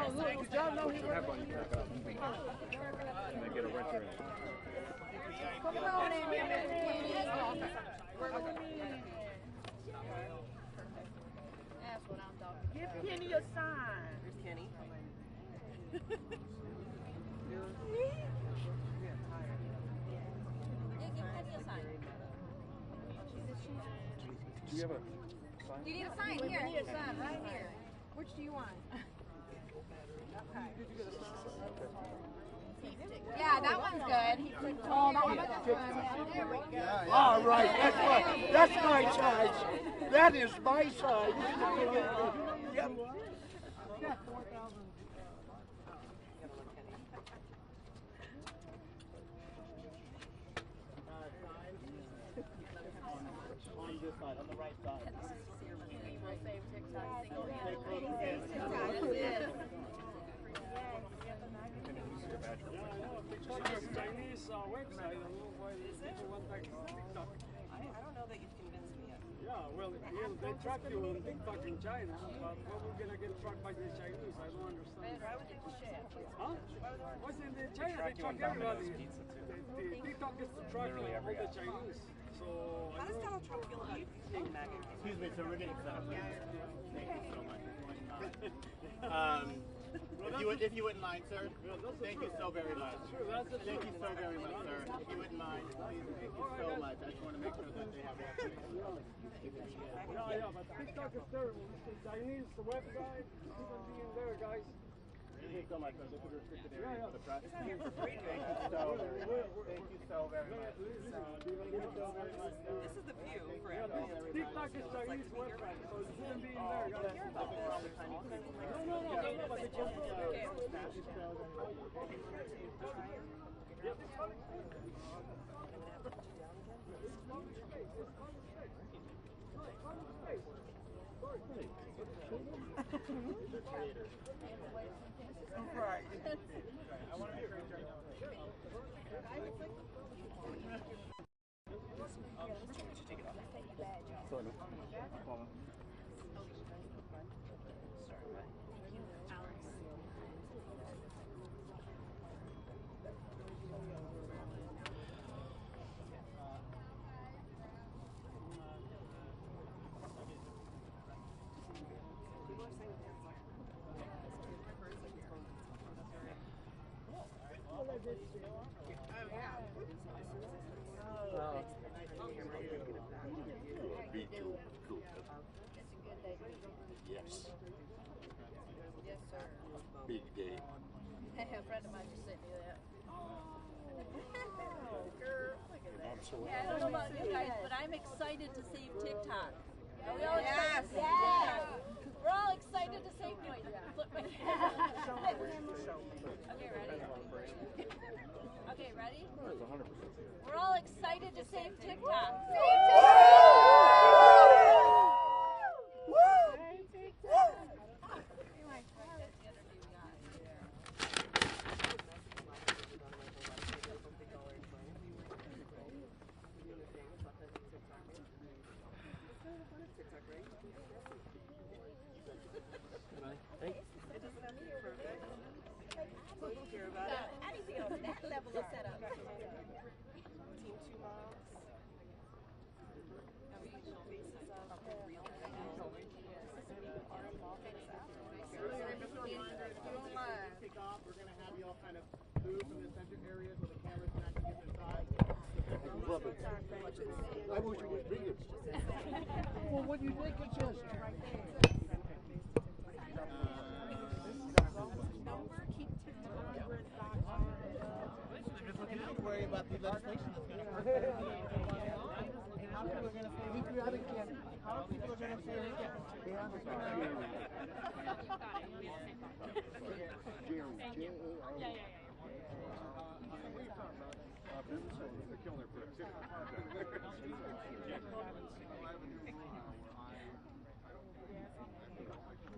Did y'all know he was? And then get a renter in. Come on in here, Miss Kenny. That's what I'm talking about. Give Kenny a sign. There's Kenny. Do you have a sign? You need a sign here. We need a sign right here. Which do you want? Yeah, that one's good. Oh, that one's good. There we go. All right, that's my size. That is my size. Yep. On this side, on the right side. Chinese website. I don't know why people want that TikTok. I don't know that you've convinced me yet. Yeah, well, they track you on TikTok in China, but when we're gonna get tracked by the Chinese, I don't understand. Why would they do that? Huh? What's in China? They track everybody. TikTok is to track all the Chinese. So How does Donald Trump feel about being MAGA? Excuse me, so we're getting set up. Thank you so much. If you wouldn't mind, sir. Thank you so very much. Thank you so very much, sir. If you wouldn't mind, please, thank you so much. I just want to make sure that they have that. Yeah, but TikTok is terrible. The Chinese, the website, people being there, guys. Thank you so much, sir. This is a restricted area for the press. Thank you so very much. Thank you so very much. This is the view for everyone. TikTok is Chinese website, so you shouldn't be in there, guys. No, but they just Right. I want to be a great right now. Yes. Yes, sir. Big day. A friend of mine just sent me that. Girl, look at that. Yeah, I don't know about you guys, but I'm excited to save TikTok. Are we all excited? Yes. We're all excited to save TikTok. Okay, ready? Okay, ready? We're all excited to save TikTok. Anything on that level of setup. Team 2 moms. We're going to have you all kind of move from the center areas where the cameras can actually get inside. Love it. I wish it was bigger. Well, what do you think it says? Don't worry about the legislation that's going to hurt. How people are going to say we can. How people are going to say we can.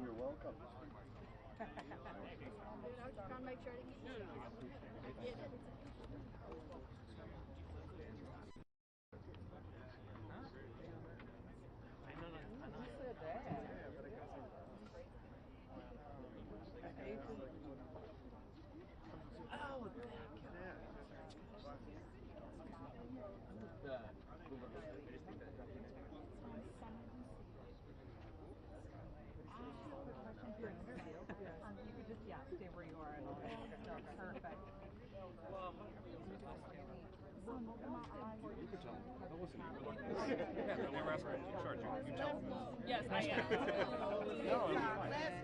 You're welcome. I'm just trying to make sure they get it. Who said that? Yeah, they were asking in charge. You tell them. Yes, I am. No, it's fine. Let's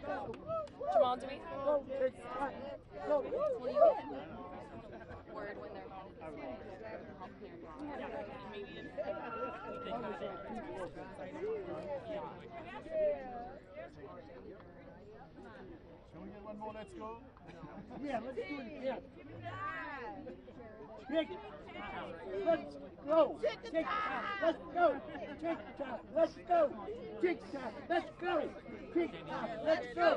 go. Jamal, do we have? What do you get? Word when they're headed this way. Maybe if they got it. Can we get one more? Let's go. Yeah, let's do it again. Tick. Let's go. Tick tock. Let's go. Tick tock. Let's go. Tick tock. Let's go. Tick tock. Let's go.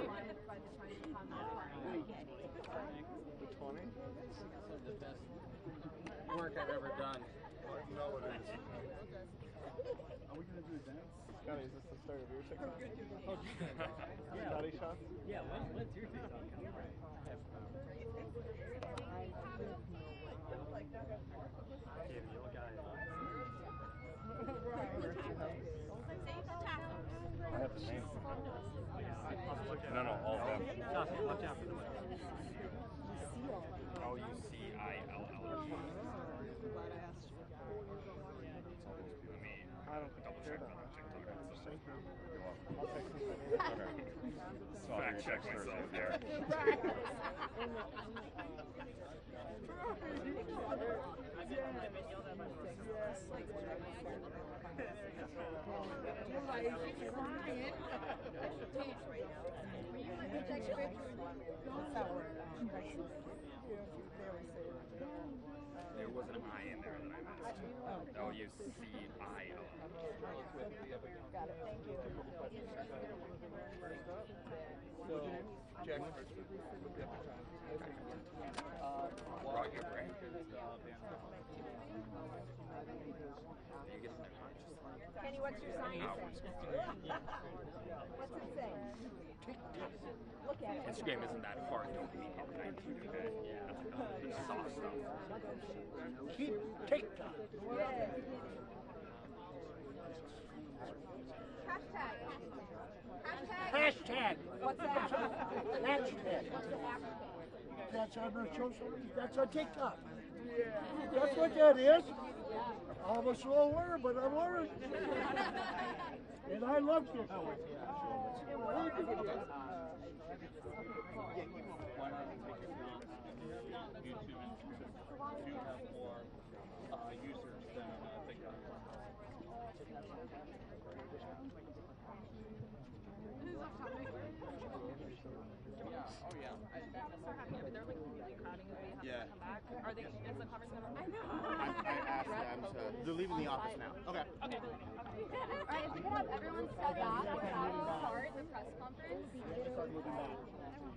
The 20? The best work I've ever done. No, it is. Are we going to do a dance? Scotty, is this the start of your TikTok? Yeah. Scotty shots? Yeah, when's your TikTok coming? I have the name. No, all of them. Watch out for the Oucill. I don't think I'll check on TikTok. I'll text him. Okay. So fact check myself there. There was an I in there that I missed. Oucill. Got it. Thank you. So, Jack. Brought your brain. Kenny, what's your sign say? What's it say? Look at it. Instagram isn't that hard to read. Okay? Yeah. Soft stuff. Keep TikTok. Yeah. Hashtag. Hashtag. What's that? Hashtag. That's on our social. That's on TikTok. That's what that is. I'm a slow learner, but I'm learning. And I love this. Yeah. Are they? Is the conference gonna? I know. I asked them to. They're leaving the office now. Okay. Okay. All right, if we could have everyone step back and start the press conference.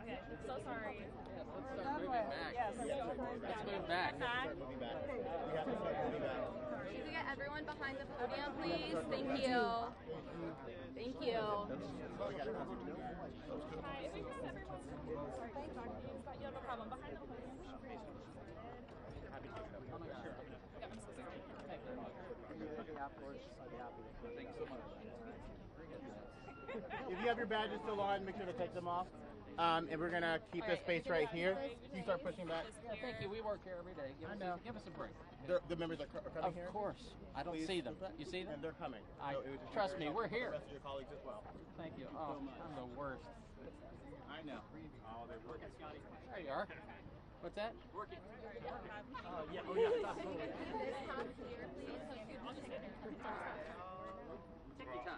Okay, so sorry. Let's start moving back. Yes. Let's move back. Start moving back. We have to start moving back. Can you get everyone behind the podium, please? Thank you. Thank you. Hi, if we could have everyone. Yeah, no problem. Behind the podium. Yeah, I'm so sorry. If you have your badges still on, make sure to take them off. And we're going to keep this space right here. You start pushing back. Yeah, thank you. We work here every day. Give us a break. The members are coming here? Of course. I don't see them. You see them? And they're coming. I, So it would just be trust very me, we're helpful for here. The rest of your colleagues as well. Thank you. Oh, I'm the worst. I know. Oh, they're working, Scotty. There you are. What's that? Working. Yeah. Oh, yeah. Take your time.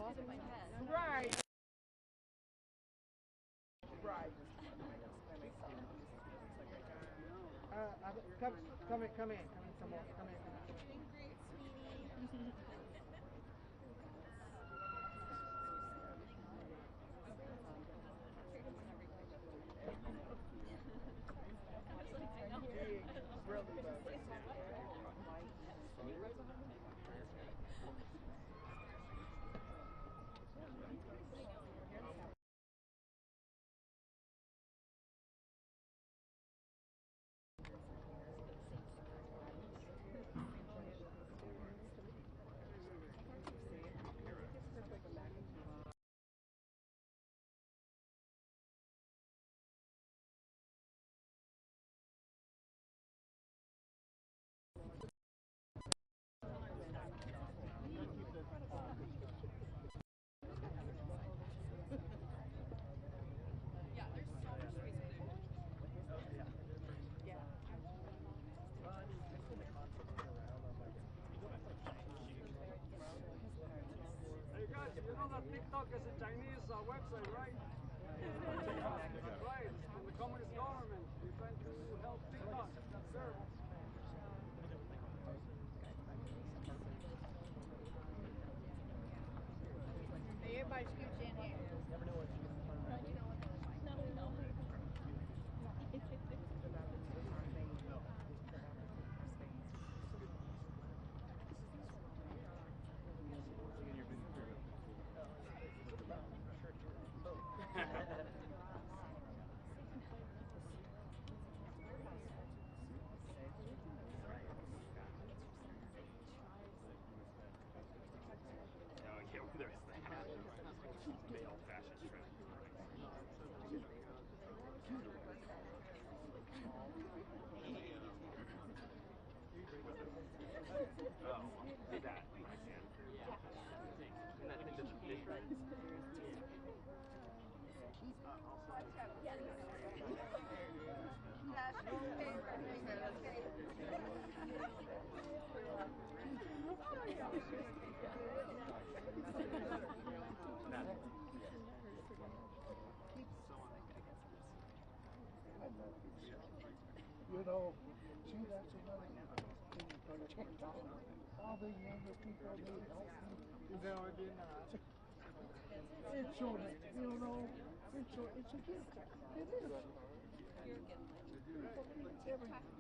voice in my head. Right. Right. Come in some more. Come in. Hey guys, you know that TikTok is a Chinese website, right? Right, it's from the communist government. They're trying to help TikTok. That's there. Everybody scooch in here. There's that male fashion trend. Oh, see that. I can. And that thing doesn't fit right. You know, see, that's another thing for TikTok. All the younger people need help. No, I did not. It's so, you know, it's a gift. It is. People need everything.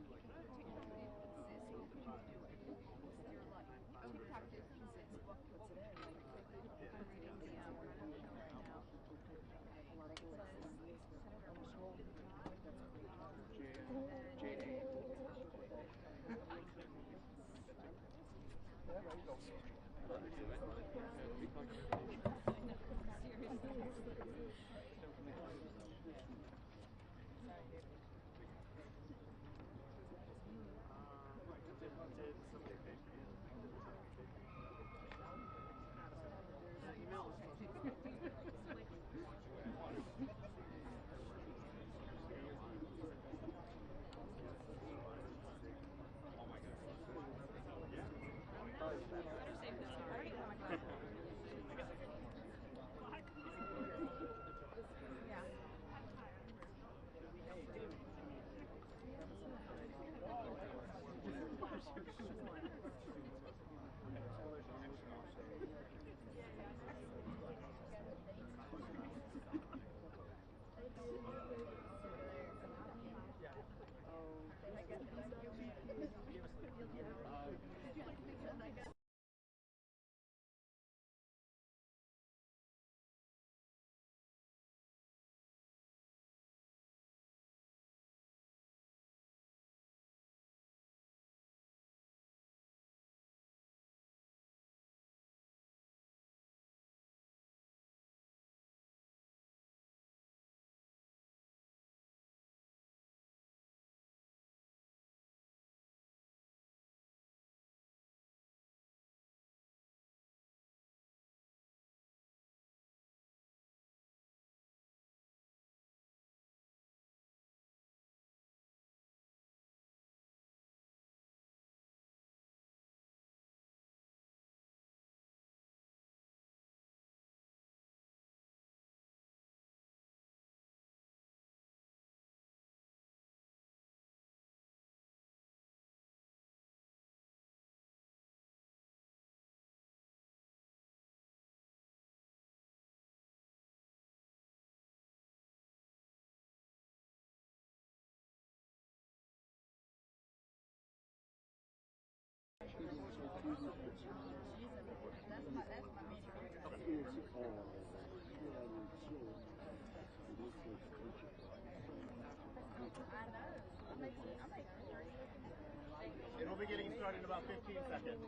And we'll be getting started in about 15 seconds.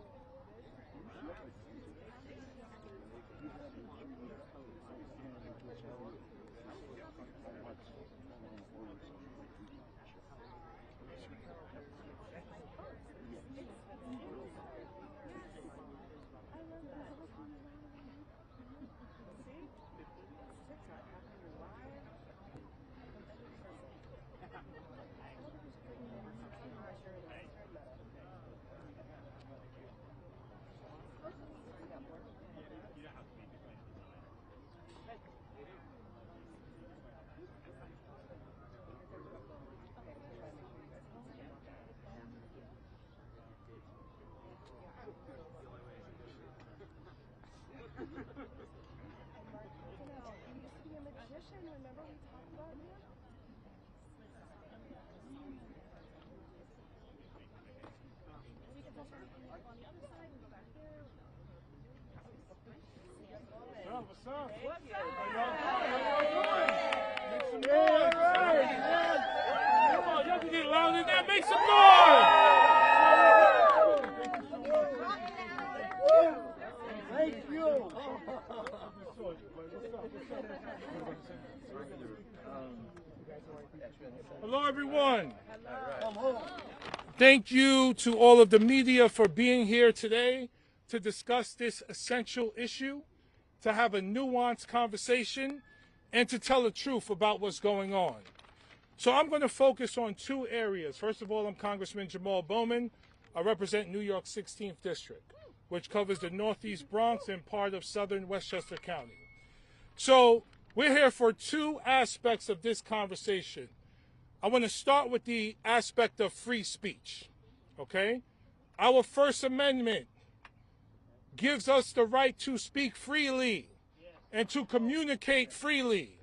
What's up? All right. Come on, y'all can get louder than that. Make some noise. Thank you. Hello, everyone. Come home. Thank you to all of the media for being here today to discuss this essential issue, to have a nuanced conversation, and to tell the truth about what's going on. So I'm going to focus on two areas. First of all, I'm Congressman Jamal Bowman. I represent New York's 16th District, which covers the Northeast Bronx and part of southern Westchester County. So we're here for two aspects of this conversation. I want to start with the aspect of free speech, okay? Our First Amendment gives us the right to speak freely and to communicate freely.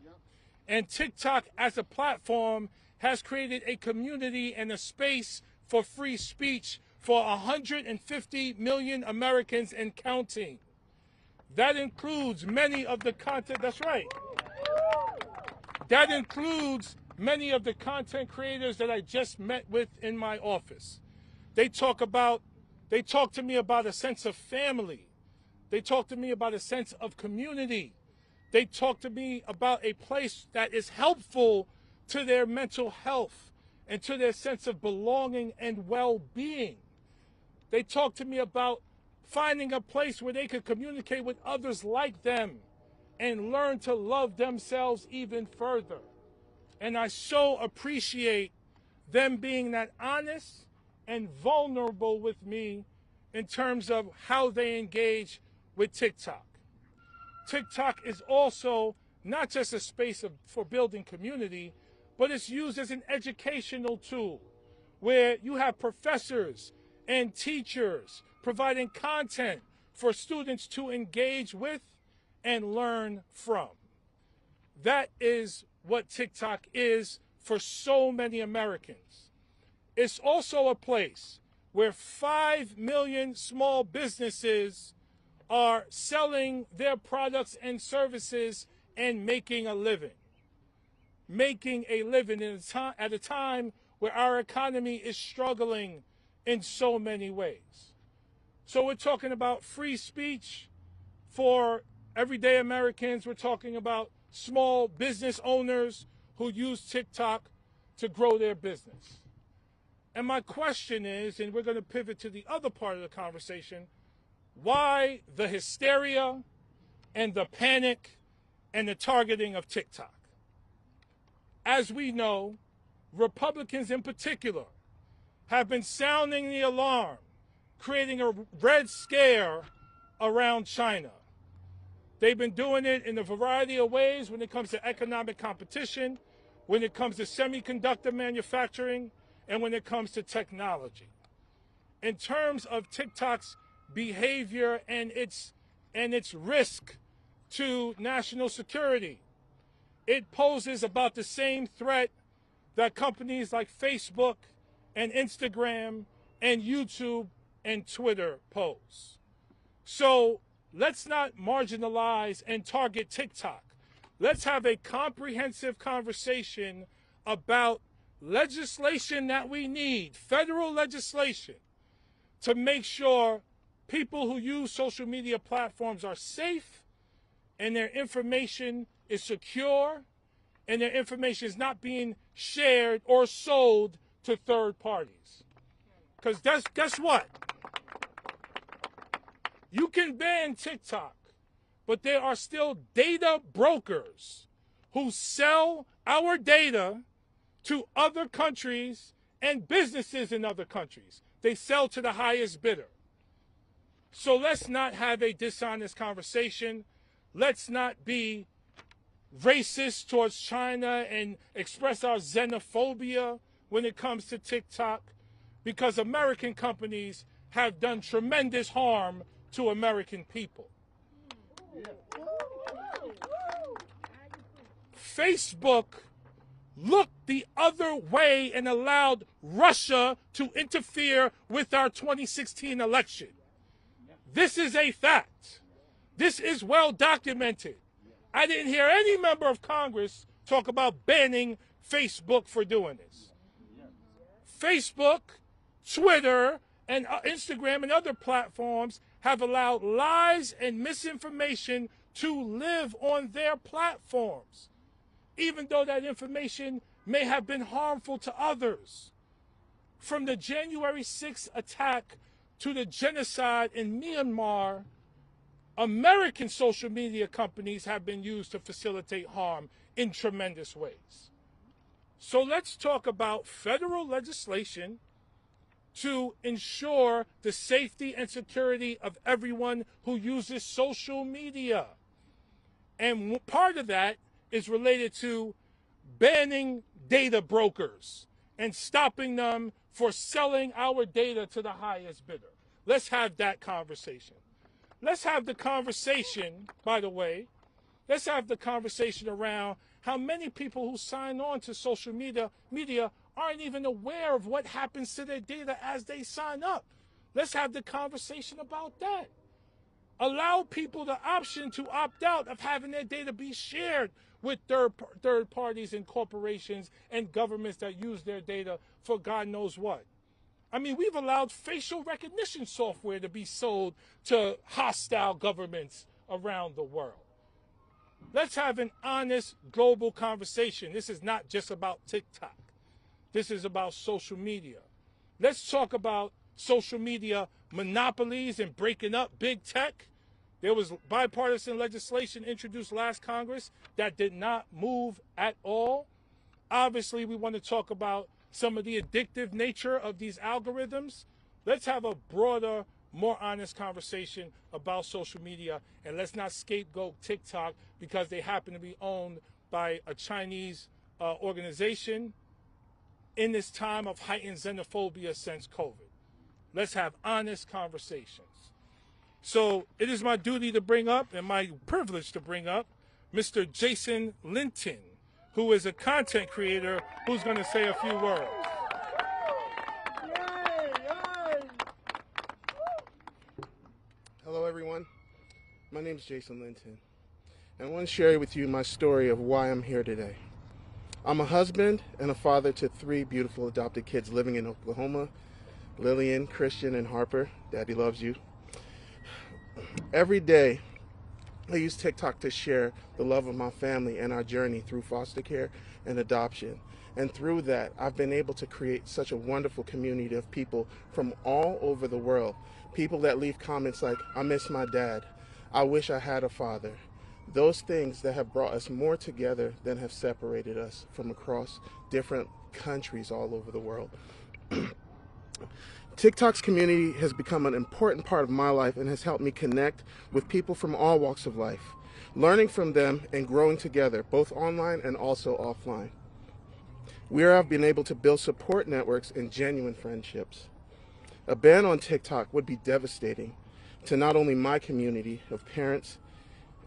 And TikTok as a platform has created a community and a space for free speech for 150 million Americans and counting. That includes many of the content, that's right. That includes many of the content creators that I just met with in my office. They talk to me about a sense of family. They talk to me about a sense of community. They talk to me about a place that is helpful to their mental health and to their sense of belonging and well-being. They talk to me about finding a place where they could communicate with others like them and learn to love themselves even further. And I so appreciate them being that honest and vulnerable with me in terms of how they engage with TikTok. TikTok is also not just a space for building community, but it's used as an educational tool where you have professors and teachers providing content for students to engage with and learn from. That is what TikTok is for so many Americans. It's also a place where 5 million small businesses are selling their products and services and making a living. Making a living at a time where our economy is struggling in so many ways. So we're talking about free speech for everyday Americans. We're talking about small business owners who use TikTok to grow their business. And my question is, and we're going to pivot to the other part of the conversation, why the hysteria and the panic and the targeting of TikTok? As we know, Republicans in particular have been sounding the alarm, creating a red scare around China. They've been doing it in a variety of ways when it comes to economic competition, when it comes to semiconductor manufacturing, and when it comes to technology. In terms of TikTok's behavior and its risk to national security, it poses about the same threat that companies like Facebook and Instagram and YouTube and Twitter pose. So let's not marginalize and target TikTok. Let's have a comprehensive conversation about legislation that we need, federal legislation, to make sure people who use social media platforms are safe and their information is secure and their information is not being shared or sold to third parties. Because guess what? You can ban TikTok, but there are still data brokers who sell our data to other countries and businesses in other countries. They sell to the highest bidder. So let's not have a dishonest conversation. Let's not be racist towards China and express our xenophobia when it comes to TikTok, because American companies have done tremendous harm to American people. Facebook looked the other way and allowed Russia to interfere with our 2016 election. This is a fact. This is well documented. I didn't hear any member of Congress talk about banning Facebook for doing this. Facebook, Twitter, and Instagram and other platforms have allowed lies and misinformation to live on their platforms, even though that information may have been harmful to others. From the January 6th attack to the genocide in Myanmar, American social media companies have been used to facilitate harm in tremendous ways. So let's talk about federal legislation to ensure the safety and security of everyone who uses social media. And part of that is related to banning data brokers and stopping them for selling our data to the highest bidder. Let's have that conversation. Let's have the conversation, by the way, let's have the conversation around how many people who sign on to social media aren't even aware of what happens to their data as they sign up. Let's have the conversation about that. Allow people the option to opt out of having their data be shared with third parties and corporations and governments that use their data for God knows what. I mean, we've allowed facial recognition software to be sold to hostile governments around the world. Let's have an honest global conversation. This is not just about TikTok. This is about social media. Let's talk about social media monopolies and breaking up big tech. There was bipartisan legislation introduced last Congress that did not move at all. Obviously, we want to talk about some of the addictive nature of these algorithms. Let's have a broader, more honest conversation about social media, and let's not scapegoat TikTok because they happen to be owned by a Chinese organization in this time of heightened xenophobia since COVID. Let's have honest conversations. So it is my duty to bring up, and my privilege to bring up, Mr. Jason Linton, who is a content creator who's going to say a few words. Hello, everyone. My name is Jason Linton, and I want to share with you my story of why I'm here today. I'm a husband and a father to 3 beautiful adopted kids living in Oklahoma, Lillian, Christian, and Harper. Daddy loves you. Every day, I use TikTok to share the love of my family and our journey through foster care and adoption. And through that, I've been able to create such a wonderful community of people from all over the world. People that leave comments like, I miss my dad. I wish I had a father. Those things that have brought us more together than have separated us from across different countries all over the world. TikTok's community has become an important part of my life and has helped me connect with people from all walks of life, learning from them and growing together, both online and also offline. We have been able to build support networks and genuine friendships. A ban on TikTok would be devastating to not only my community of parents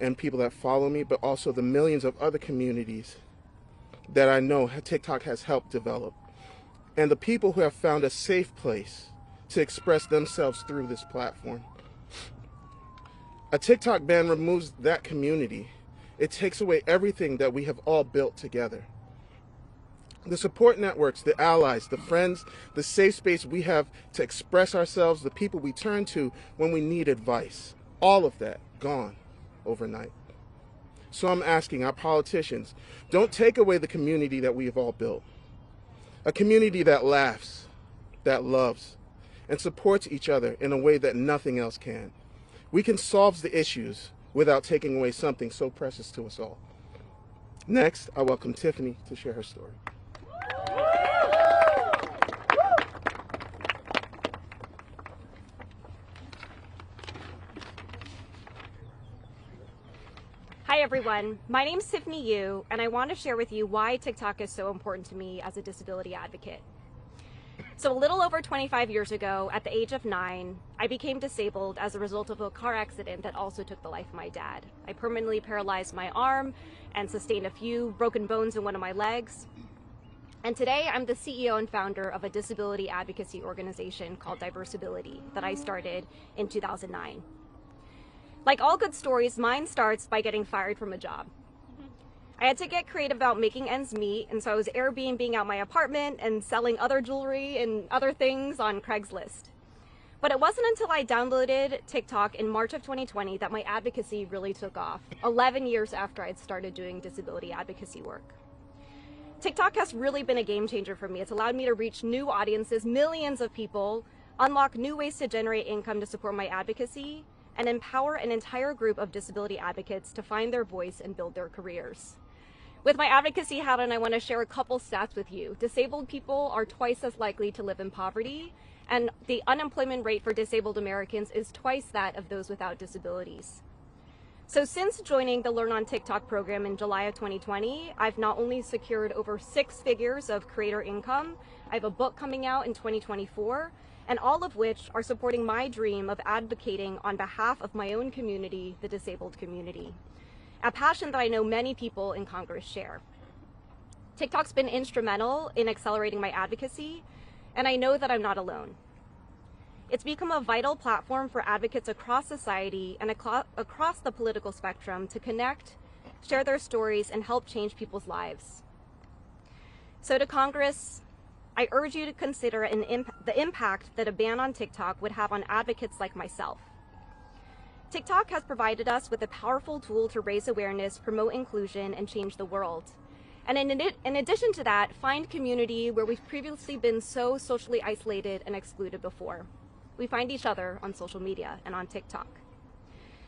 and people that follow me, but also the millions of other communities that I know TikTok has helped develop, and the people who have found a safe place to express themselves through this platform. A TikTok ban removes that community. It takes away everything that we have all built together. The support networks, the allies, the friends, the safe space we have to express ourselves, the people we turn to when we need advice, all of that gone overnight. So I'm asking our politicians, don't take away the community that we have all built. A community that laughs, that loves, and supports each other in a way that nothing else can. We can solve the issues without taking away something so precious to us all. Next, I welcome Tiffany to share her story. Hi everyone, my name is Tiffany Yu, and I want to share with you why TikTok is so important to me as a disability advocate. So a little over 25 years ago, at the age of 9, I became disabled as a result of a car accident that also took the life of my dad. I permanently paralyzed my arm and sustained a few broken bones in one of my legs. And today I'm the CEO and founder of a disability advocacy organization called Diversability that I started in 2009. Like all good stories, mine starts by getting fired from a job. I had to get creative about making ends meet, and so I was Airbnb-ing out my apartment and selling other jewelry and other things on Craigslist. But it wasn't until I downloaded TikTok in March of 2020 that my advocacy really took off, 11 years after I'd started doing disability advocacy work. TikTok has really been a game changer for me. It's allowed me to reach new audiences, millions of people, unlock new ways to generate income to support my advocacy, and empower an entire group of disability advocates to find their voice and build their careers. With my advocacy hat on, I want to share a couple stats with you. Disabled people are twice as likely to live in poverty, and the unemployment rate for disabled Americans is twice that of those without disabilities. So since joining the Learn on TikTok program in July of 2020, I've not only secured over 6 figures of creator income, I have a book coming out in 2024, and all of which are supporting my dream of advocating on behalf of my own community, the disabled community. A passion that I know many people in Congress share. TikTok's been instrumental in accelerating my advocacy, and I know that I'm not alone. It's become a vital platform for advocates across society and across the political spectrum to connect, share their stories, and help change people's lives. So to Congress, I urge you to consider the impact that a ban on TikTok would have on advocates like myself. TikTok has provided us with a powerful tool to raise awareness, promote inclusion, and change the world. And in addition to that, find community where we've previously been so socially isolated and excluded before. We find each other on social media and on TikTok.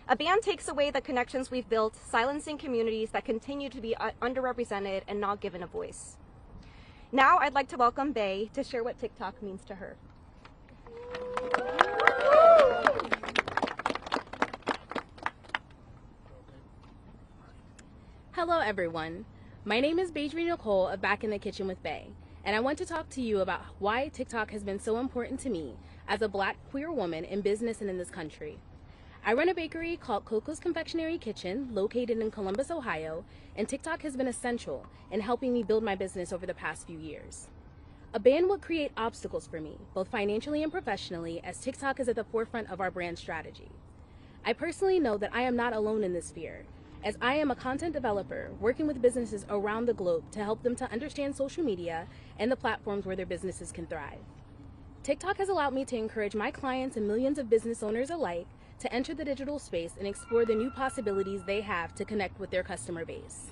A ban takes away the connections we've built, silencing communities that continue to be underrepresented and not given a voice. Now I'd like to welcome Bae to share what TikTok means to her. Hello everyone, my name is Bae Nicole of Back in the Kitchen with Bae, and I want to talk to you about why TikTok has been so important to me as a Black queer woman in business and in this country. I run a bakery called Coco's Confectionery Kitchen located in Columbus, Ohio, and TikTok has been essential in helping me build my business over the past few years. A ban would create obstacles for me, both financially and professionally, as TikTok is at the forefront of our brand strategy. I personally know that I am not alone in this fear, as I am a content developer working with businesses around the globe to help them to understand social media and the platforms where their businesses can thrive. TikTok has allowed me to encourage my clients and millions of business owners alike to enter the digital space and explore the new possibilities they have to connect with their customer base.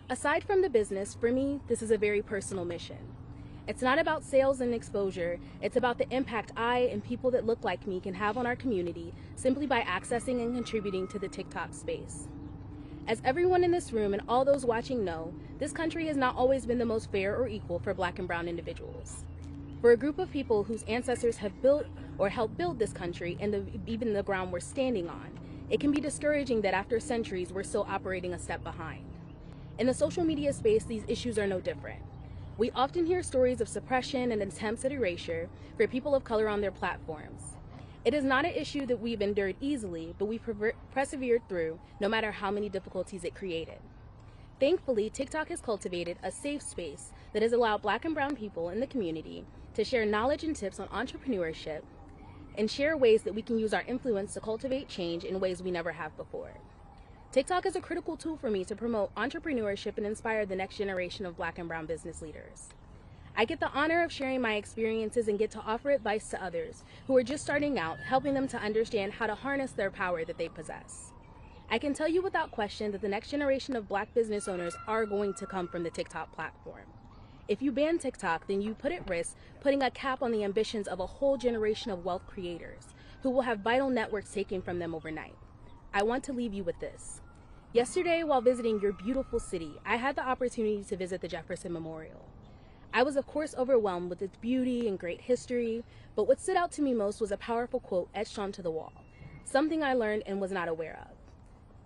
Aside from the business, for me, this is a very personal mission. It's not about sales and exposure, it's about the impact I and people that look like me can have on our community simply by accessing and contributing to the TikTok space. As everyone in this room and all those watching know, this country has not always been the most fair or equal for Black and brown individuals. For a group of people whose ancestors have built or helped build this country and even the ground we're standing on, it can be discouraging that after centuries we're still operating a step behind. In the social media space, these issues are no different. We often hear stories of suppression and attempts at erasure for people of color on their platforms. It is not an issue that we've endured easily, but we've persevered through no matter how many difficulties it created. Thankfully, TikTok has cultivated a safe space that has allowed Black and brown people in the community to share knowledge and tips on entrepreneurship, and share ways that we can use our influence to cultivate change in ways we never have before. TikTok is a critical tool for me to promote entrepreneurship and inspire the next generation of Black and brown business leaders. I get the honor of sharing my experiences and get to offer advice to others who are just starting out, helping them to understand how to harness their power that they possess. I can tell you without question that the next generation of Black business owners are going to come from the TikTok platform. If you ban TikTok, then you put at risk putting a cap on the ambitions of a whole generation of wealth creators who will have vital networks taken from them overnight. I want to leave you with this. Yesterday, while visiting your beautiful city, I had the opportunity to visit the Jefferson Memorial. I was of course overwhelmed with its beauty and great history, but what stood out to me most was a powerful quote etched onto the wall, something I learned and was not aware of.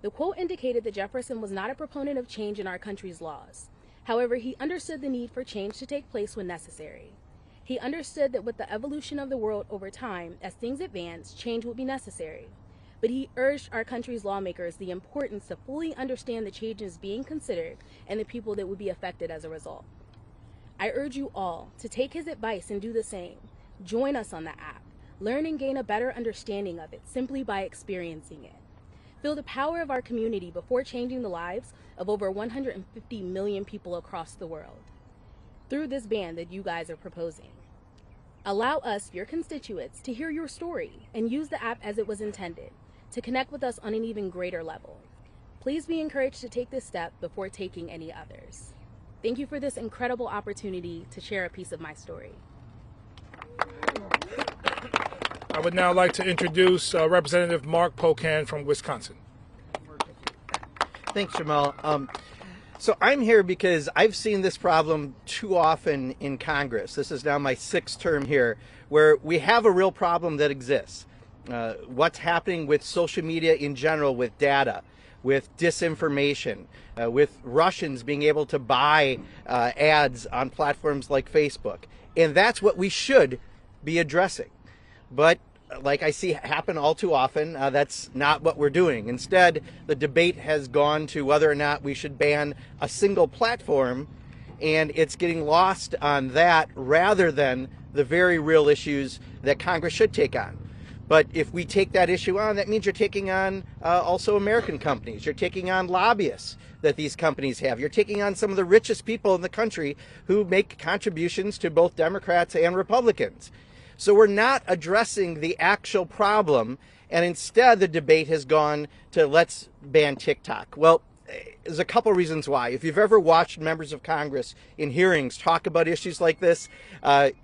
The quote indicated that Jefferson was not a proponent of change in our country's laws. However, he understood the need for change to take place when necessary. He understood that with the evolution of the world over time, as things advance, change would be necessary. But he urged our country's lawmakers the importance to fully understand the changes being considered and the people that would be affected as a result. I urge you all to take his advice and do the same. Join us on the app. Learn and gain a better understanding of it simply by experiencing it. Feel the power of our community before changing the lives of over 150 million people across the world through this ban that you guys are proposing. Allow us, your constituents, to hear your story and use the app as it was intended, to connect with us on an even greater level. Please be encouraged to take this step before taking any others. Thank you for this incredible opportunity to share a piece of my story. I would now like to introduce Representative Mark Pocan from Wisconsin. Thanks, Jamal. So I'm here because I've seen this problem too often in Congress. This is now my 6th term here, where we have a real problem that exists. What's happening with social media in general, with data, with disinformation, with Russians being able to buy ads on platforms like Facebook. And that's what we should be addressing. But like I see happen all too often, that's not what we're doing. Instead, the debate has gone to whether or not we should ban a single platform, and it's getting lost on that rather than the very real issues that Congress should take on. But if we take that issue on, that means you're taking on also American companies. You're taking on lobbyists that these companies have. You're taking on some of the richest people in the country who make contributions to both Democrats and Republicans. So we're not addressing the actual problem, and instead the debate has gone to let's ban TikTok. Well, there's a couple reasons why. If you've ever watched members of Congress in hearings talk about issues like this,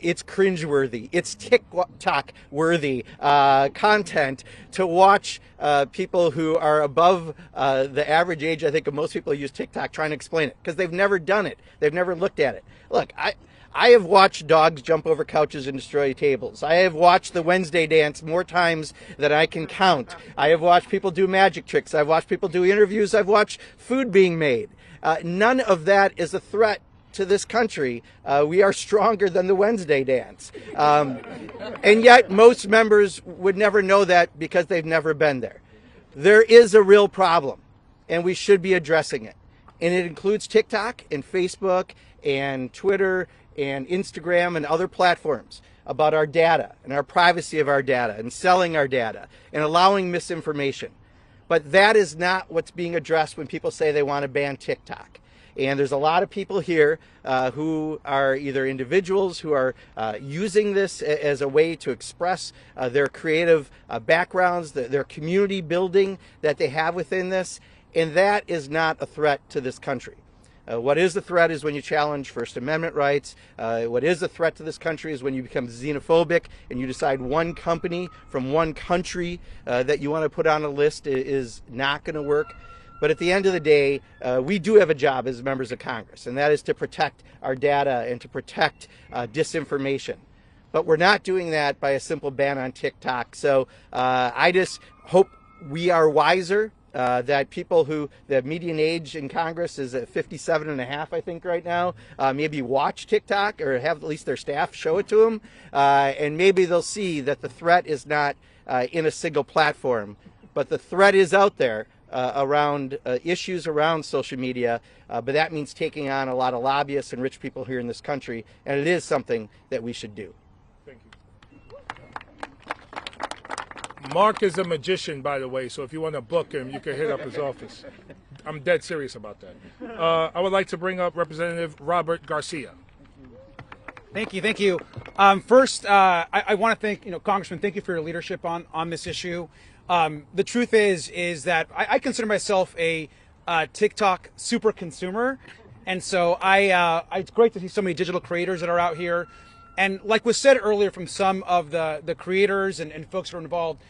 it's cringeworthy. It's TikTok-worthy content to watch people who are above the average age, I think, of most people who use TikTok trying to explain it, because they've never done it. They've never looked at it. Look, I have watched dogs jump over couches and destroy tables. I have watched the Wednesday dance more times than I can count. I have watched people do magic tricks. I've watched people do interviews. I've watched food being made. None of that is a threat to this country. We are stronger than the Wednesday dance. And yet most members would never know that because they've never been there. There is a real problem, and we should be addressing it. And it includes TikTok and Facebook and Twitter and Instagram and other platforms about our data and our privacy of our data and selling our data and allowing misinformation. But that is not what's being addressed when people say they want to ban TikTok. And there's a lot of people here who are either individuals who are using this as a way to express their creative backgrounds, their community building that they have within this. And that is not a threat to this country. What is the threat is when you challenge First Amendment rights. What is a threat to this country is when you become xenophobic and you decide one company from one country that you want to put on a list is not going to work. But at the end of the day, we do have a job as members of Congress, and that is to protect our data and to protect disinformation. But we're not doing that by a simple ban on TikTok. So I just hope we are wiser. That people who, the median age in Congress is at 57 and a half, I think, right now, maybe watch TikTok or have at least their staff show it to them. And maybe they'll see that the threat is not in a single platform, but the threat is out there around issues around social media. But that means taking on a lot of lobbyists and rich people here in this country. And it is something that we should do. Thank you. Mark is a magician, by the way, so if you want to book him, you can hit up his office. I'm dead serious about that. I would like to bring up Representative Robert Garcia. Thank you, thank you. First, I want to thank, Congressman, thank you for your leadership on this issue. The truth is that I consider myself a TikTok super consumer, and so it's great to see so many digital creators that are out here. And like was said earlier from some of the creators and folks who are involved,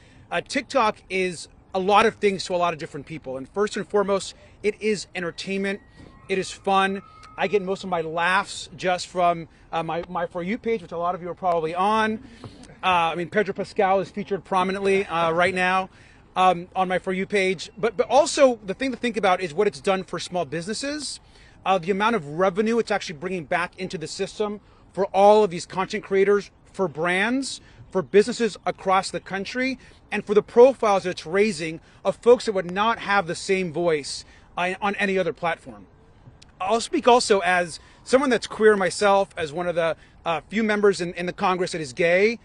TikTok is a lot of things to a lot of different people. And first and foremost, it is entertainment. It is fun. I get most of my laughs just from my For You page, which a lot of you are probably on. Pedro Pascal is featured prominently right now on my For You page. But also, the thing to think about is what it's done for small businesses, the amount of revenue it's actually bringing back into the system for all of these content creators, for brands, for businesses across the country, and for the profiles that it's raising of folks that would not have the same voice on any other platform. I'll speak also as someone that's queer myself, as one of the few members in the Congress that is gay.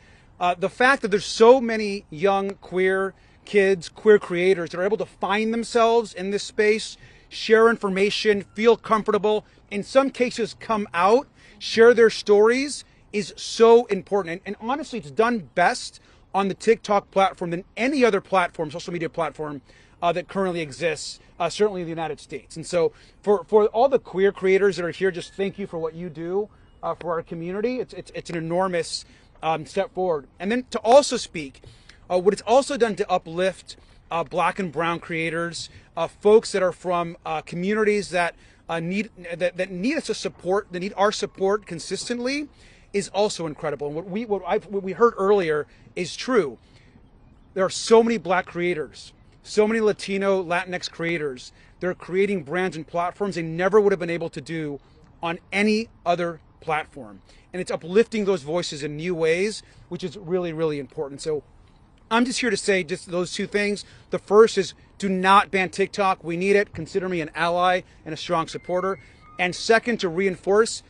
The fact that there's so many young queer kids, queer creators that are able to find themselves in this space, share information, feel comfortable, in some cases come out, share their stories, is so important. And honestly, it's done best on the TikTok platform than any other platform, social media platform that currently exists, certainly in the United States. And so for all the queer creators that are here, just thank you for what you do for our community. It's an enormous step forward. And then to also speak, what it's also done to uplift Black and brown creators, folks that are from communities that need us to support, that need our support consistently, is also incredible. And what we heard earlier is true. There are so many Black creators, so many Latino, Latinx creators. They're creating brands and platforms they never would have been able to do on any other platform. And it's uplifting those voices in new ways, which is really, really important. So I'm just here to say just those two things. The first is, do not ban TikTok. We need it. Consider me an ally and a strong supporter. And second, to reinforce,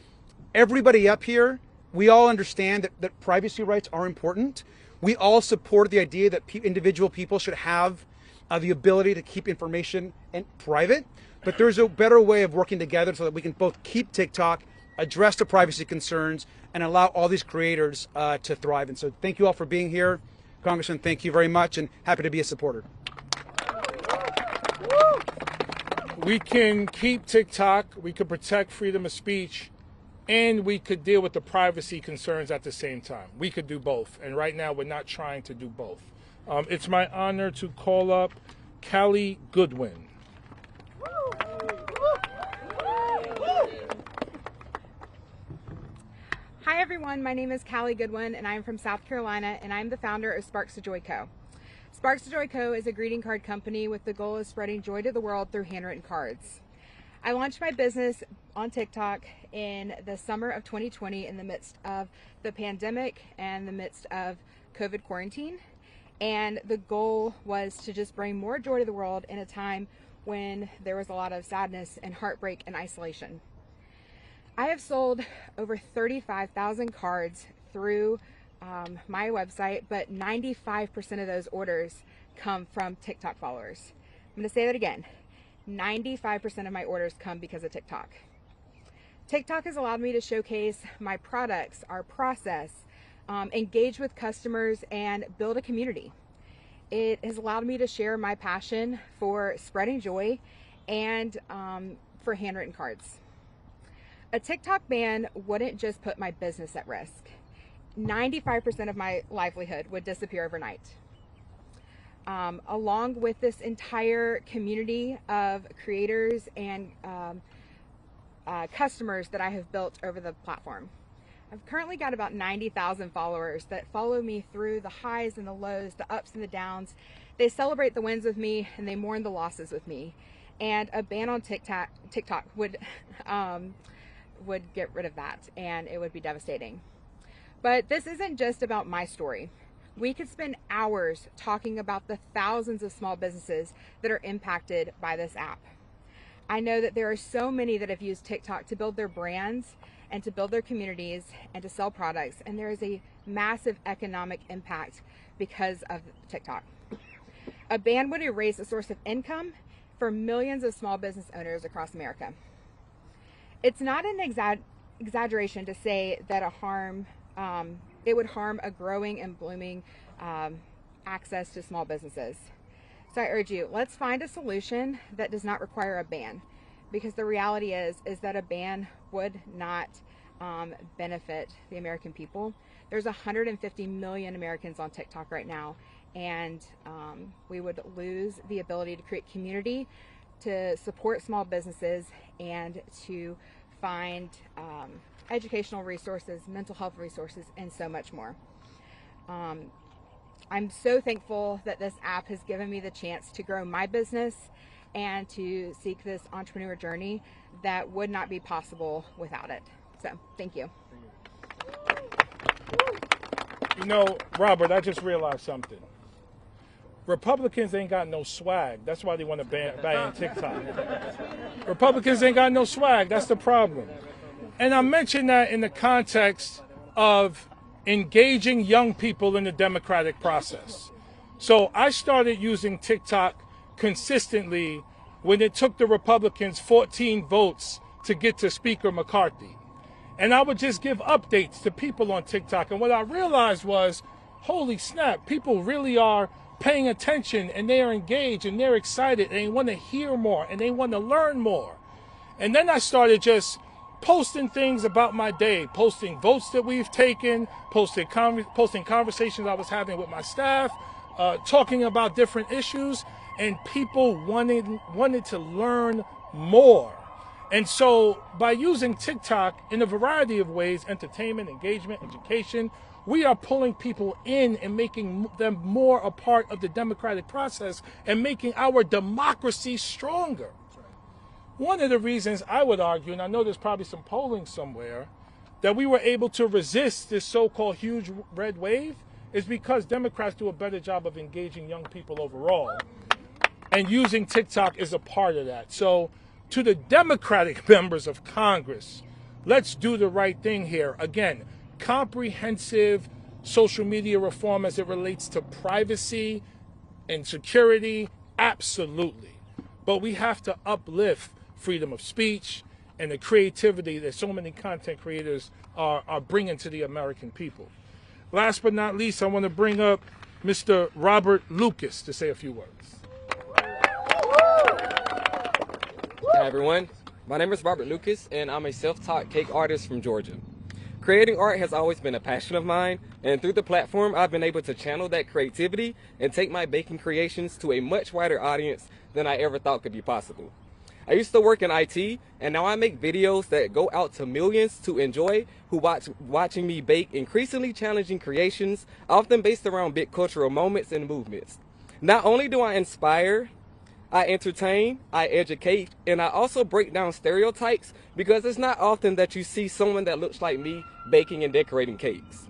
everybody up here, we all understand that privacy rights are important. We all support the idea that individual people should have the ability to keep information private. But there's a better way of working together so that we can both keep TikTok, address the privacy concerns, and allow all these creators to thrive. And so thank you all for being here. Congressman, thank you very much, and happy to be a supporter. We can keep TikTok, we could protect freedom of speech, and we could deal with the privacy concerns at the same time. We could do both, and right now we're not trying to do both. It's my honor to call up Callie Goodwin. Hi everyone, my name is Callie Goodwin and I'm from South Carolina and I'm the founder of Sparks of Joy Co. Sparks of Joy Co. is a greeting card company with the goal of spreading joy to the world through handwritten cards. I launched my business on TikTok in the summer of 2020 in the midst of the pandemic and the midst of COVID quarantine. And the goal was to just bring more joy to the world in a time when there was a lot of sadness and heartbreak and isolation. I have sold over 35,000 cards through my website, but 95% of those orders come from TikTok followers. I'm going to say that again. 95% of my orders come because of TikTok. TikTok has allowed me to showcase my products, our process, engage with customers, and build a community. It has allowed me to share my passion for spreading joy and for handwritten cards. A TikTok ban wouldn't just put my business at risk. 95% of my livelihood would disappear overnight. Along with this entire community of creators and customers that I have built over the platform. I've currently got about 90,000 followers that follow me through the highs and the lows, the ups and the downs. They celebrate the wins with me and they mourn the losses with me. And a ban on TikTok would get rid of that, and it would be devastating. But this isn't just about my story. We could spend hours talking about the thousands of small businesses that are impacted by this app. I know that there are so many that have used TikTok to build their brands and to build their communities and to sell products. And there is a massive economic impact because of TikTok. A ban would erase a source of income for millions of small business owners across America. It's not an exaggeration to say that it would harm a growing and blooming access to small businesses. So I urge you, let's find a solution that does not require a ban, because the reality is that a ban would not benefit the American people. There's 150 million Americans on TikTok right now, and we would lose the ability to create community, to support small businesses, and to find educational resources, mental health resources, and so much more. I'm so thankful that this app has given me the chance to grow my business and to seek this entrepreneur journey that would not be possible without it. So, thank you. You know, Robert, I just realized something. Republicans ain't got no swag. That's why they want to ban TikTok. Republicans ain't got no swag. That's the problem. And I mention that in the context of engaging young people in the democratic process. So I started using TikTok consistently when it took the Republicans 14 votes to get to Speaker McCarthy. And I would just give updates to people on TikTok. And what I realized was, holy snap, people really are paying attention, and they are engaged, and they're excited, and they want to hear more, and they want to learn more. And then I started just posting things about my day, posting votes that we've taken, posting conversations I was having with my staff, talking about different issues, and people wanted to learn more. And so by using TikTok in a variety of ways, entertainment, engagement, education, we are pulling people in and making them more a part of the democratic process and making our democracy stronger. One of the reasons I would argue, and I know there's probably some polling somewhere, that we were able to resist this so-called huge red wave is because Democrats do a better job of engaging young people overall. And using TikTok is a part of that. So to the Democratic members of Congress, let's do the right thing here. Again, comprehensive social media reform as it relates to privacy and security, absolutely. But we have to uplift freedom of speech and the creativity that so many content creators are bringing to the American people. Last but not least, I want to bring up Mr. Robert Lucas to say a few words. Hi everyone, my name is Robert Lucas and I'm a self-taught cake artist from Georgia. Creating art has always been a passion of mine, and through the platform I've been able to channel that creativity and take my baking creations to a much wider audience than I ever thought could be possible. I used to work in IT, and now I make videos that go out to millions to enjoy, who watching me bake increasingly challenging creations, often based around big cultural moments and movements. Not only do I inspire, I entertain, I educate, and I also break down stereotypes, because it's not often that you see someone that looks like me baking and decorating cakes.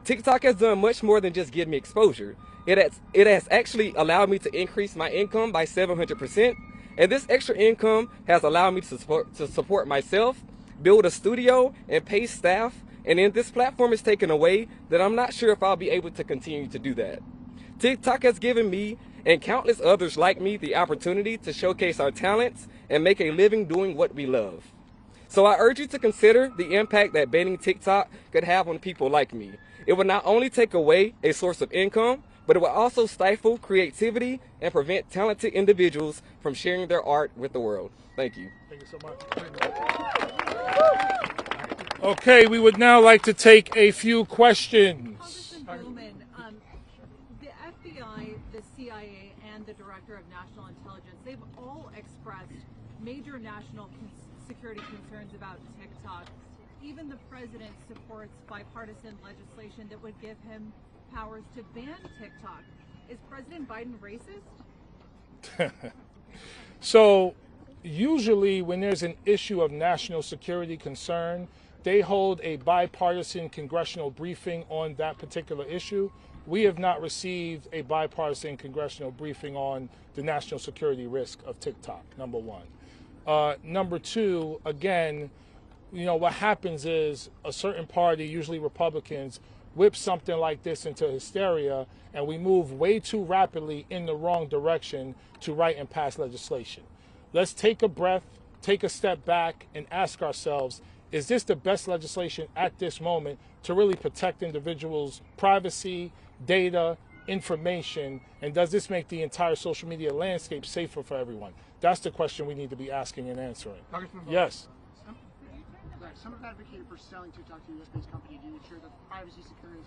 TikTok has done much more than just give me exposure. It has actually allowed me to increase my income by 700%, and this extra income has allowed me to support myself, build a studio, and pay staff, and then this platform is taken away that I'm not sure if I'll be able to continue to do that. TikTok has given me and countless others like me the opportunity to showcase our talents and make a living doing what we love. So I urge you to consider the impact that banning TikTok could have on people like me. It would not only take away a source of income, but it will also stifle creativity and prevent talented individuals from sharing their art with the world. Thank you. Thank you so much. Okay, we would now like to take a few questions. Bowman, the FBI, the CIA, and the Director of National Intelligence, they've all expressed major national security concerns about TikTok. Even the president supports bipartisan legislation that would give him powers to ban TikTok. Is President Biden racist? So usually when there's an issue of national security concern, they hold a bipartisan congressional briefing on that particular issue. We have not received a bipartisan congressional briefing on the national security risk of TikTok, number one. Number two, again, what happens is a certain party, usually Republicans, whip something like this into hysteria, and we move way too rapidly in the wrong direction to write and pass legislation. Let's take a breath, take a step back, and ask ourselves, is this the best legislation at this moment to really protect individuals' privacy, data, information, and does this make the entire social media landscape safer for everyone? That's the question we need to be asking and answering. Yes. Some have advocated for selling TikTok to a U.S.-based company to ensure that privacy security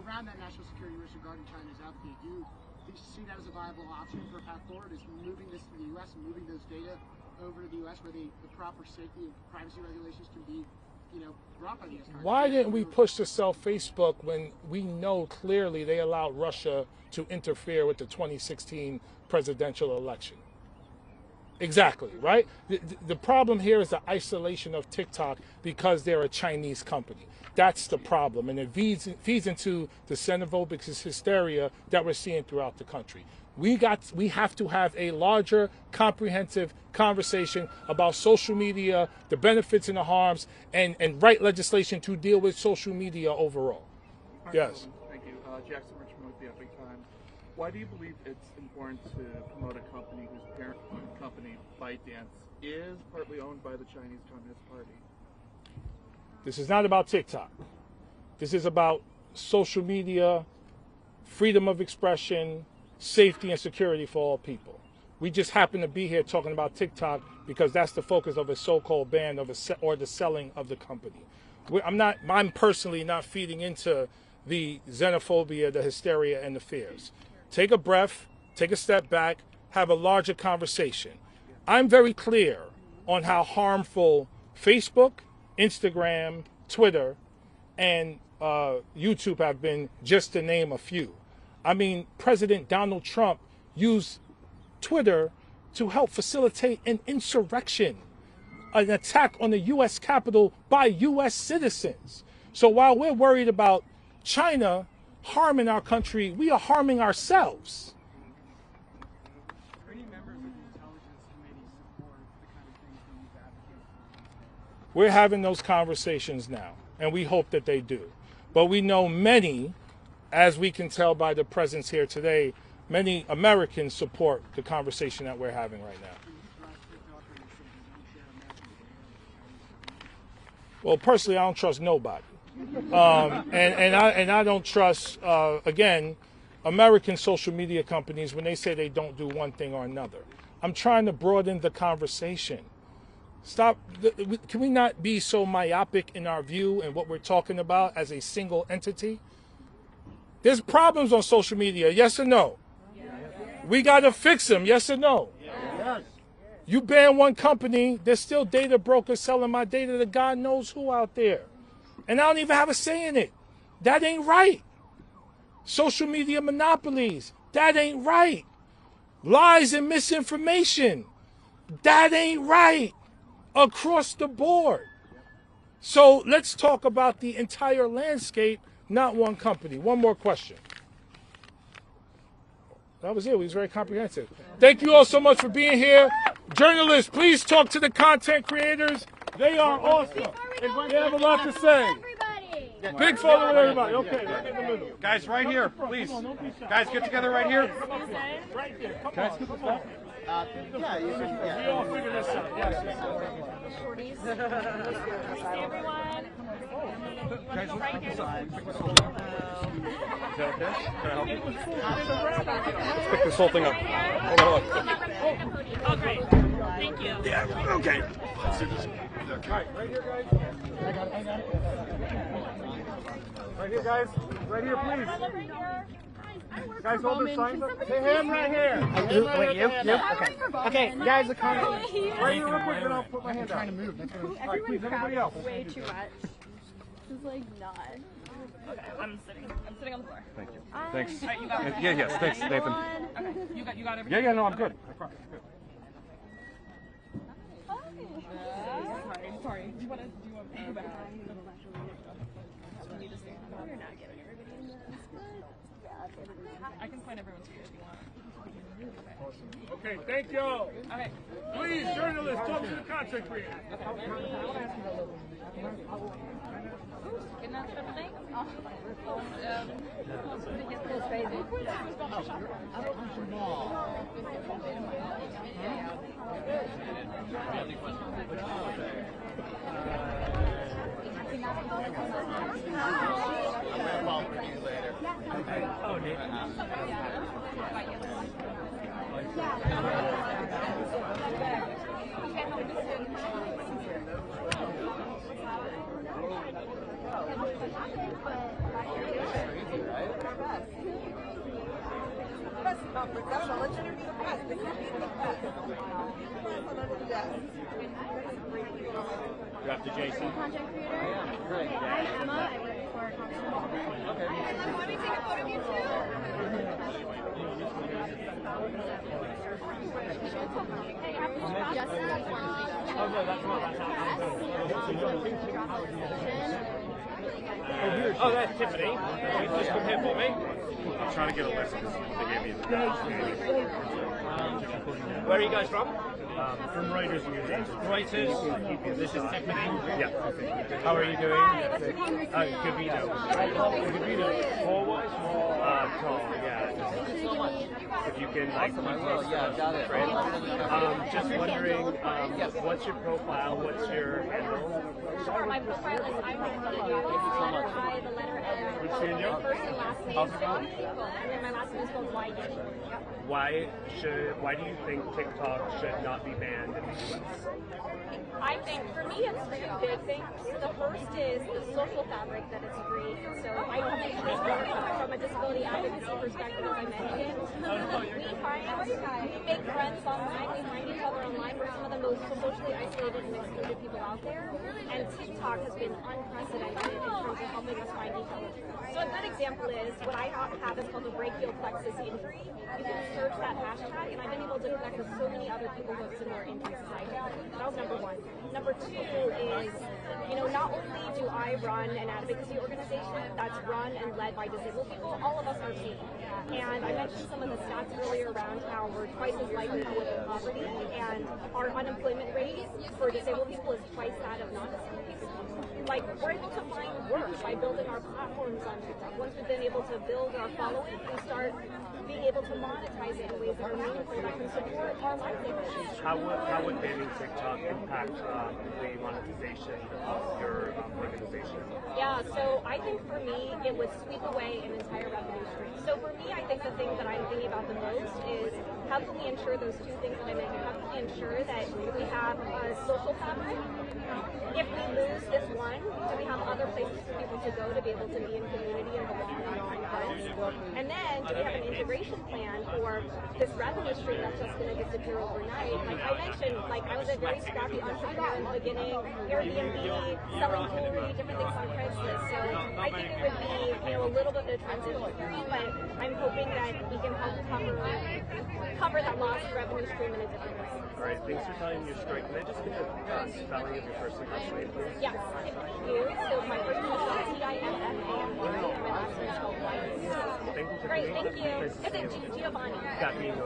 around that national security risk regarding China's advocate. Do you see that as a viable option for a path forward? Is moving this to the U.S. and moving those data over to the U.S. where the proper safety and privacy regulations can be, brought by the U.S. Why didn't we push to sell Facebook when we know clearly they allowed Russia to interfere with the 2016 presidential election? Exactly, right? The problem here is the isolation of TikTok because they're a Chinese company. That's the problem, and it feeds into the xenophobic hysteria that we're seeing throughout the country. We have to have a larger, comprehensive conversation about social media, the benefits and the harms, and write legislation to deal with social media overall. Yes. Thank you. Jackson Richmond with the Epic Times. Why do you believe it's important to promote a company whose parent company, ByteDance, is partly owned by the Chinese Communist Party? This is not about TikTok. This is about social media, freedom of expression, safety and security for all people. We just happen to be here talking about TikTok because that's the focus of a so-called ban or the selling of the company. I'm personally not feeding into the xenophobia, the hysteria, and the fears. Take a breath, take a step back, have a larger conversation. I'm very clear on how harmful Facebook, Instagram, Twitter, and YouTube have been, just to name a few. I mean, President Donald Trump used Twitter to help facilitate an insurrection, an attack on the U.S. Capitol by U.S. citizens. So while we're worried about China harming our country, we are harming ourselves. We're having those conversations now, and we hope that they do. But we know many, as we can tell by the presence here today, many Americans support the conversation that we're having right now. Well, personally, I don't trust nobody. And I don't trust, again, American social media companies when they say they don't do one thing or another. I'm trying to broaden the conversation. Stop. Can we not be so myopic in our view and what we're talking about as a single entity? There's problems on social media, yes or no? Yes. We got to fix them, yes or no? Yes. You ban one company, there's still data brokers selling my data to God knows who out there. And I don't even have a say in it. That ain't right. Social media monopolies, that ain't right. Lies and misinformation, that ain't right. Across the board. So let's talk about the entire landscape, not one company. One more question. That was it. It was very comprehensive. Thank you all so much for being here. Journalists, please talk to the content creators. They are awesome. They have a lot to say. Big photo with everybody. Okay, right in the middle. Guys, right here, please. Guys, get together right here. Right here. Come on. Yeah, you can. We all figure this out. Yes. Everyone. Guys, Right here. is that okay? Can I help you? Let's pick this whole thing up. Hold on. Oh, great. Thank you. Yeah, okay. Let's see this. Okay. Right here, guys. I got it. Right here, guys. Right here, please. Guys, hold their signs up. Hey, him right here. Wait, you? Okay, guys, the comment. Right here, real quick, then I'll put my hand down. I'm trying to move. That's what All right, please, everybody else. Way too much. This is like not. Okay, I'm sitting on the floor. Thank you. Thanks. All right, you got it. Yeah, yes, thanks, Nathan. Okay, you got everything? Yeah, no, I'm good. I promise. Good. Sorry. Do you want to go back? We need to stand. We're not getting everybody in this, but I can point everyone to you if you want. Okay, thank you all. Please, journalists, talk to the content creators. You're after Jason. Content creator. Great. I'm Emma. I work for Content. Okay. Let me take a photo of you too. Hey, I'm Justin. Oh no, that's not. Oh, that's Tiffany. Just come here for me. I'm trying to get a list because they gave me the Where are you guys from? from Reuters News. Reuters. This is Tiffany. Yeah. How are you doing? Hi, what's your name? Gavito. Gavito. Tall, yeah. If you can, like, got it. just wondering, what's your profile? What's your handle? Sure, my profile is I'm I, the letter N, What's your name? my first and last name, and then my last name is spelled Y-E. Why do you think TikTok should not be banned in the US? I think for me it's two big things. The first is the social fabric that it's created. So I come into this work from a disability advocacy perspective, as I mentioned. We make friends online, we find each other online. We're some of the most socially isolated and excluded people out there. And TikTok has been unprecedented in terms of helping us find each other. So a good example is what I have is called a brachial plexus injury. You can search that hashtag, and I've been able to connect with so many other people who have similar injuries as I do. That was number one. Number two is, not only do I run an advocacy organization that's run and led by disabled people, all of us are team. And I mentioned some of the stats earlier around how we're twice as likely to live in poverty, and our unemployment rate for disabled people is twice that of non-disabled people. Like, we're able to find work by building our platforms on TikTok. Once we've been able to build our following, we start being able to monetize it in ways that are meaningful, that can support our livelihoods. How would banning TikTok impact the monetization of your organization? Yeah, so I think for me, it would sweep away an entire revenue stream. So for me, I think the thing that I'm thinking about the most is how can we ensure those two things that I mentioned? How can we ensure that we have a social fabric? If we lose this one, do we have other places for people to go to be able to be in community and belong and find friends? And then, do we have an integration plan for this revenue stream that's just going to disappear overnight? Like I mentioned, I was a very scrappy entrepreneur in the beginning, Airbnb, selling jewelry, different things on Craigslist. So I think it would be, a little bit of a transition period, but I'm hoping that we can help cover that lost revenue stream in a different way. All right, thanks for telling your story. Can I just get a spelling of your first and last name, please? Yes, you. So my first name is Timma, and my last name is spelled Y-E. Thank you. Great, thank you. Is it Giovanni? Gavino.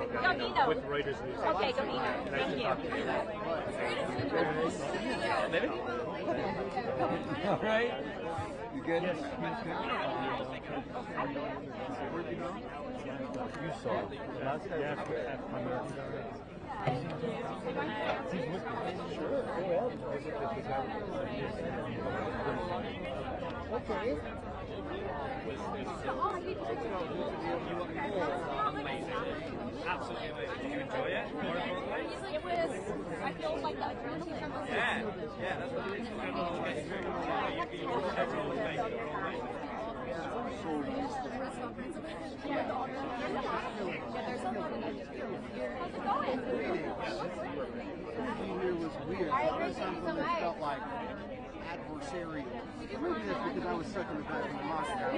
With Reuters News. Okay, Gavino. Thank you. Maybe? All right. You good? Yes. Where'd you go? You saw it. Last time after He's with me. Sure. Okay. Absolutely amazing. Did you enjoy it? It was, I feel like the adrenaline from this. Yeah, that's what it is. Everyone's amazing. I agree with you so much. adversarial. Maybe that's because I was stuck in the back of the locker.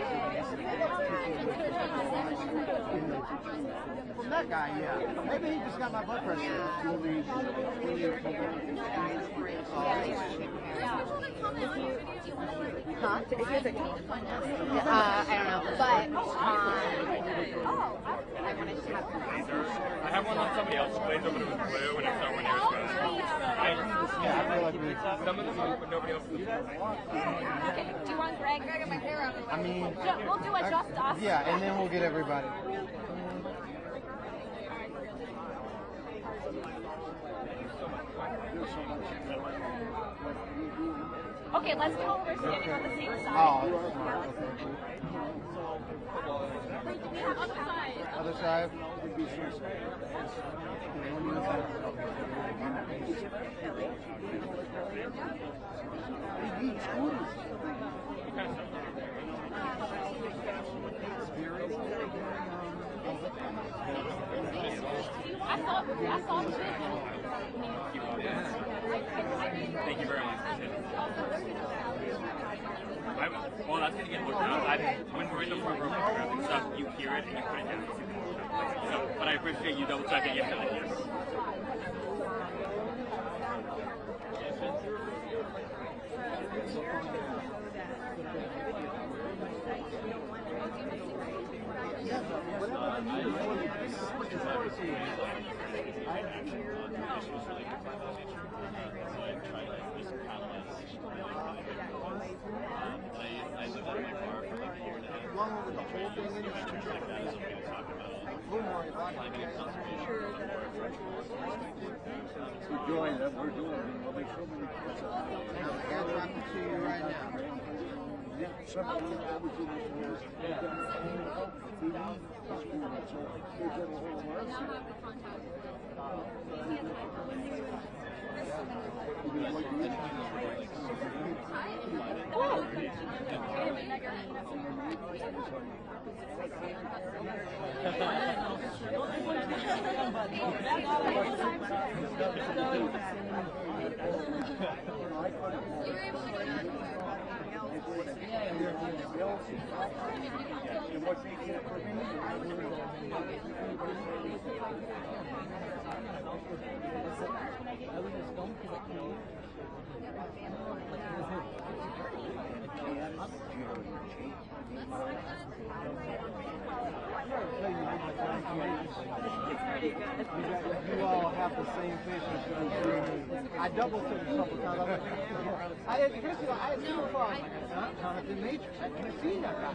From that guy, yeah. Maybe he just got my blood pressure. Huh? I don't know, but I wanted to have. I have one on somebody else. Blaze over to blue and it's someone else. Yeah, I feel like we. Some of them are, but nobody else is. Do you want Greg? Greg and my hair up. I mean, We'll do it just us. yeah, and then we'll get everybody. Okay, let's go. We're standing on the same side. Oh, other side. I thought too. Thank you very much. Well, that's going to get looked at. When we're in the front room and stuff, you hear it and you put it down. So, but I appreciate you double checking yesterday. We're doing that. We're doing it. We'll make sure we put Airdrop it to you right now. yeah, something that was in this year. They've done it all. We need this movement, so they've done a whole lot. You all have the same patience. I double took a couple times. I had two o'clock. Jonathan Major. I've seen that guy.